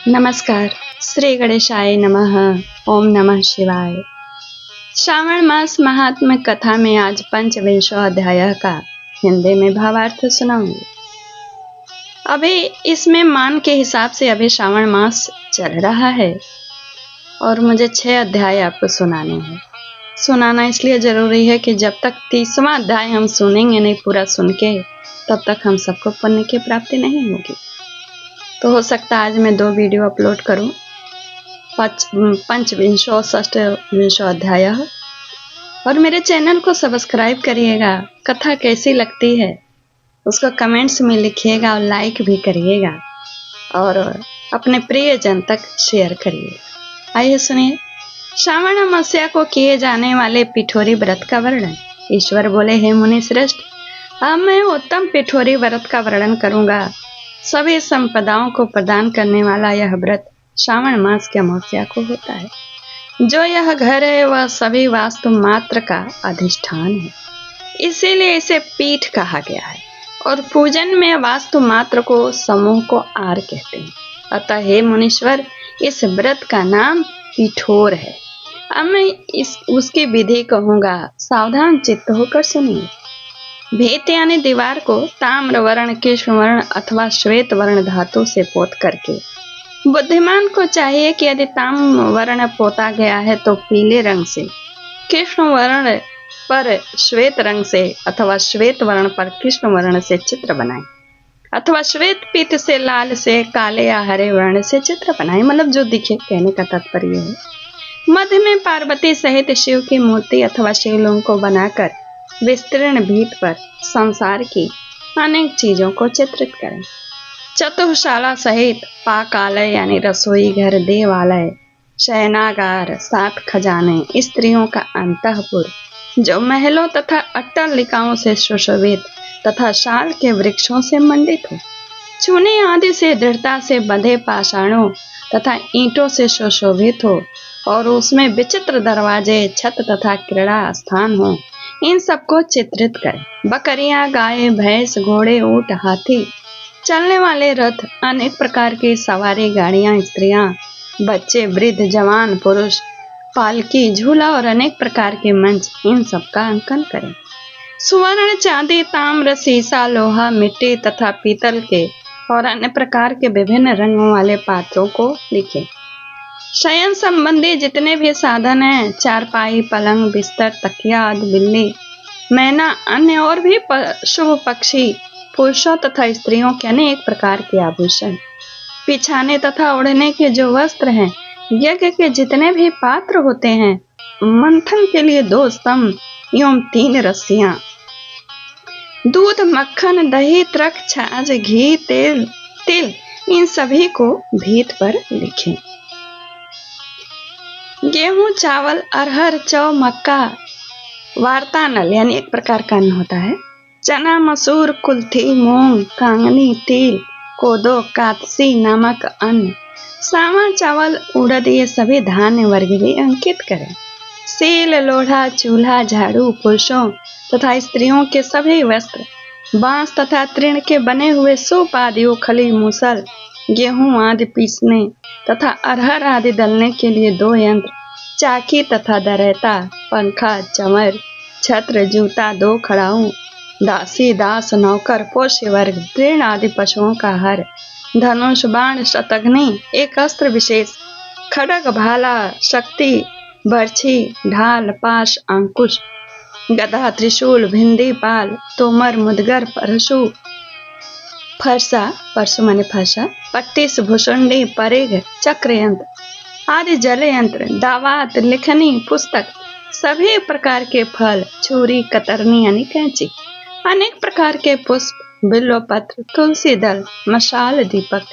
नमस्कार। श्री गणेशाय नमः। ओम नमः शिवाय। श्रावण मास महात्म्य कथा में आज पंचविंशो अध्याय का हिंदी में भावार्थ सुनाऊंगी। अभी इसमें मान के हिसाब से अभी श्रावण मास चल रहा है और मुझे 6 अध्याय आपको सुनाने हैं। सुनाना इसलिए जरूरी है कि जब तक 30वां अध्याय हम सुनेंगे नहीं पूरा सुन के, तब तक हम सबको पुण्य की प्राप्ति नहीं होगी। तो हो सकता है आज मैं 2 वीडियो अपलोड करूं। पंचविंशो षष्ठविंशो अध्याय। और मेरे चैनल को सब्सक्राइब करिएगा। कथा कैसी लगती है उसको कमेंट्स में लिखिएगा और लाइक भी करिएगा और अपने प्रियजन तक शेयर करिएगा। आइए सुनिए। श्रावण अमावस्या को किए जाने वाले पिठोरी व्रत का वर्णन। ईश्वर बोले, हे मुनि श्रेष्ठ, अब मैं उत्तम पिठोरी व्रत का वर्णन करूंगा। सभी संपदाओं को प्रदान करने वाला यह व्रत श्रावण मास के अमावस्या को होता है। जो यह घर है वह सभी वास्तु मात्र का अधिष्ठान है, इसीलिए इसे पीठ कहा गया है। और पूजन में वास्तु मात्र को समूह को आर कहते हैं। अतः हे मुनीश्वर, इस व्रत का नाम पिठोर है। अब मैं उसकी विधि कहूंगा, सावधान चित्त होकर सुनिए। भेत यानी दीवार को ताम्र वर्ण, कृष्ण वर्ण अथवा श्वेत वर्ण धातु से पोत करके, बुद्धिमान को चाहिए कि यदि ताम्र वर्ण पोता गया है तो पीले रंग से, कृष्ण वर्ण पर श्वेत रंग से अथवा श्वेत वर्ण पर कृष्ण वर्ण से चित्र बनाए, अथवा श्वेत पीठ से लाल से काले या हरे वर्ण से चित्र बनाए। मतलब जो दिखे, कहने का तात्पर्य है। मध्य में पार्वती सहित शिव की मूर्ति अथवा शिवलिंग को बनाकर विस्तीर्ण भीत पर संसार की अनेक चीजों को चित्रित करें। चतुशाला सहित पाकालय यानी रसोई घर, देवालय, शयनागार, 7 खजाने, स्त्रियों का अंतःपुर जो महलों तथा अट्टालिकाओं से सुशोभित तथा शाल के वृक्षों से मंडित हो, चूने आदि से दृढ़ता से बंधे पाषाणों तथा ईंटों से सुशोभित हो और उसमें विचित्र दरवाजे, छत तथा क्रीड़ा स्थान हो, इन सबको चित्रित करें। बकरियां, गाय, भैंस, घोड़े, ऊंट, हाथी, चलने वाले रथ, अनेक प्रकार की सवारी गाड़ियां, स्त्रियां, बच्चे, वृद्ध, जवान, पुरुष, पालकी, झूला और अनेक प्रकार के मंच, इन सबका अंकन करें। सुवर्ण, चांदी, ताम्र, सीसा, लोहा, मिट्टी तथा पीतल के और अन्य प्रकार के विभिन्न रंगों वाले पात्रों को लिखें। शयन संबंधी जितने भी साधन हैं, चारपाई, पलंग, बिस्तर, तकिया आदि, बिल्ली, मैना, अन्य और भी पशु पक्षी, पुरुषों तथा स्त्रियों के अनेक प्रकार के आभूषण, बिछाने तथा ओढ़ने के जो वस्त्र हैं, यज्ञ के जितने भी पात्र होते हैं, मंथन के लिए 2 स्तंभ एवं 3 रस्सियां, दूध, मक्खन, दही, त्रक, छाछ, घी, तेल, तिल, इन सभी को भीत पर लिखें। गेहूं, चावल, अरहर, जौ, मक्का, वार्तानल यानी एक प्रकार का अन्न होता है, चना, मसूर, कुल्थी, मूंग, कांगनी, तिल, कोदो, कातसी नामक अन्न, सावा, चावल, उड़द, ये सभी धान्य वर्ग भी अंकित करें। सील, लोढ़ा, चूल्हा, झाड़ू, पुरुषों तथा स्त्रियों के सभी वस्त्र, बांस तथा तृण के बने हुए सूप आदि, उखली, मूसल, गेहूं आदि पीसने तथा अरहर आदि दलने के लिए 2 यंत्र, चाकी तथा दरैता, पंखा, चमर, छत्र, जूता, 2 खड़ाऊ, दासी, दास, नौकर, पोष्य वर्ग, तृण आदि पशुओं का हर, धनुष, बाण, शतघ्नि, एक अस्त्र विशेष, खड्ग, भाला, शक्ति, बर्छी, ढाल, पाश, अंकुश, गदा, त्रिशूल, भिंडी, पाल, तोमर, मुदगर, परशु, फरसा, परसु माने फरसा, पट्टिस, भुसुंडी, परिघ, चक्र यंत्र आदि, जल यंत्र, दावात, लिखनी, पुस्तक, सभी प्रकार के फल, छुरी, कतरनी यानी कैंची, अनेक प्रकार के पुष्प, बिल्वपत्र, तुलसी दल, मशाल, दीपक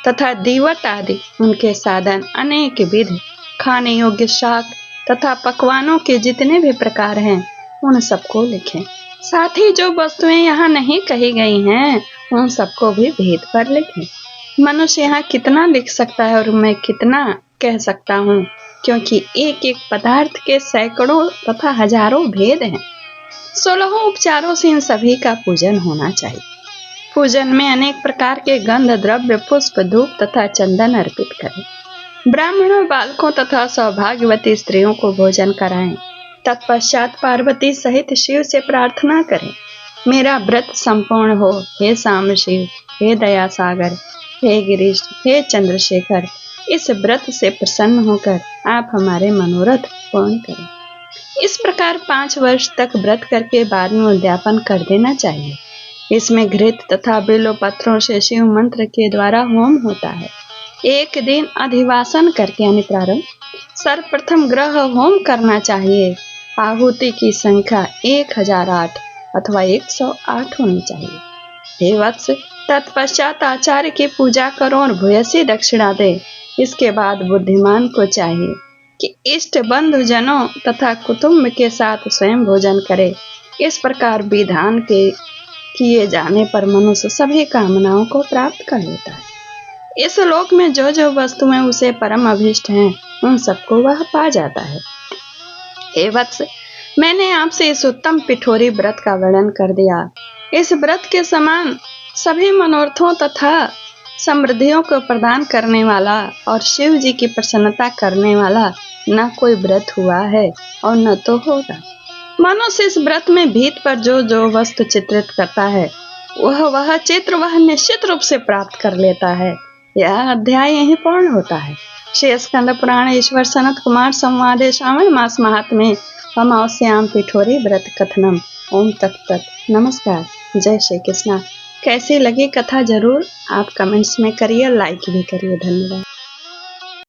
तथा दीवट आदि, उनके साधन, अनेक विध, खाने योग्य शाक तथा पकवानों के जितने भी प्रकार हैं, उन सबको लिखें। साथ ही जो वस्तुएं यहाँ नहीं कही गई हैं, उन सबको भी भेद पर लिखें। मनुष्य यहाँ कितना लिख सकता है और मैं कितना कह सकता हूँ, क्योंकि एक एक पदार्थ के सैकड़ों तथा हजारों भेद हैं। 16 उपचारों से इन सभी का पूजन होना चाहिए। पूजन में अनेक प्रकार के गंध द्रव्य, पुष्प, धूप तथा चंदन अर्पित करें। ब्राह्मणों, बालकों तथा सौभाग्यवती स्त्रियों को भोजन कराएं। तत्पश्चात पार्वती सहित शिव से प्रार्थना करें, मेरा व्रत संपूर्ण हो। हे साम शिव, हे दया सागर, हे गिरीश, हे चंद्रशेखर, इस व्रत से प्रसन्न होकर आप हमारे मनोरथ पूर्ण करें। इस प्रकार 5 वर्ष तक व्रत करके बाद में उद्यापन कर देना चाहिए। इसमें घृत तथा बिल्व पत्रों से शिव मंत्र के द्वारा होम होता है। एक दिन अधिवासन करके यानी प्रारंभ सर्वप्रथम ग्रह होम करना चाहिए। आहुति की संख्या 1008 अथवा 108 होनी चाहिए। हे वत्स, तत्पश्चात आचार्य की पूजा करो और भूयसी दक्षिणा दे। इसके बाद बुद्धिमान को चाहिए कि इष्ट बंधु जनों तथा कुटुंब के साथ स्वयं भोजन करे। इस प्रकार विधान के किए जाने पर मनुष्य सभी कामनाओं को प्राप्त कर लेता है। इस लोक में जो जो वस्तुएं उसे परम अभिष्ट हैं, उन सबको वह पा जाता है। हे वत्स, मैंने आपसे इस उत्तम पिठोरी व्रत का वर्णन कर दिया। इस व्रत के समान सभी मनोरथों तथा समृद्धियों को प्रदान करने वाला और शिव जी की प्रसन्नता करने वाला न कोई व्रत हुआ है और न तो होगा। मनुष्य इस व्रत में भीत पर जो जो वस्तु चित्रित करता है, वह चित्र वह निश्चित रूप से प्राप्त कर लेता है। यह अध्याय यहीं पूर्ण होता है। श्री स्कंद पुराण ईश्वर सनत कुमार संवादे श्रावण मास महात्म्य अमावस्याम पिठोरी व्रत कथनम। ओम तत्सत। नमस्कार। जय श्री कृष्णा। कैसी लगी कथा जरूर आप कमेंट्स में करिए, लाइक भी करिए। धन्यवाद।